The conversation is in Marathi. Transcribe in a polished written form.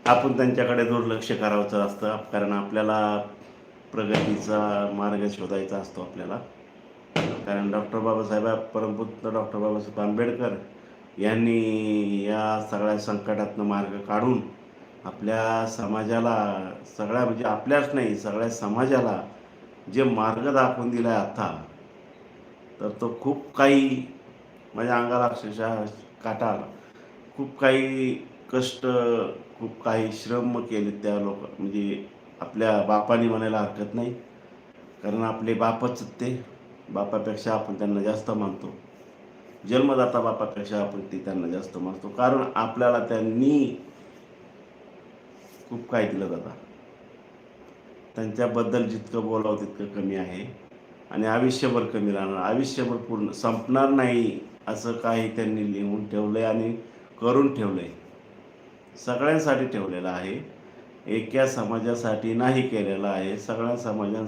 आपण त्यांच्याकडे दुर्लक्ष करायचं असतं, कारण आपल्याला प्रगतीचा मार्ग शोधायचा असतो आपल्याला. कारण डॉक्टर बाबासाहेब परमपूज्य डॉक्टर बाबासाहेब आंबेडकर यांनी या सगळ्या संकटातनं मार्ग काढून आपल्या समाजाला, सगळ्या म्हणजे आपल्याच नाही सगळ्या समाजाला जे मार्ग दाखवून दिला आहे आता, तर तो खूप काही माझ्या अंगाला अक्षरशः काटा आला. खूप काही कष्ट, खूप काही श्रम केले त्या लोक, म्हणजे आपल्या बापाने म्हणायला हरकत नाही, कारण आपले बापच ते. बापापेक्षा आपण त्यांना जास्त मानतो. जन्मदाता बापापेक्षा आपण त्यांना जास्त मानतो, कारण आपल्याला त्यांनी खूप काही दिलं दादा. त्यांच्याबद्दल जितकं बोलावं तितकं कमी आहे, आणि आयुष्यभर कमी राहणार. आयुष्यभर पूर्ण संपणार नाही असं काही त्यांनी लिहून ठेवलंय आणि करून ठेवलंय. सगळ्यांसाठी ठेवलेलं आहे, एका समाजासाठी नाही केलेलं आहे, सगळ्या समाजांसाठी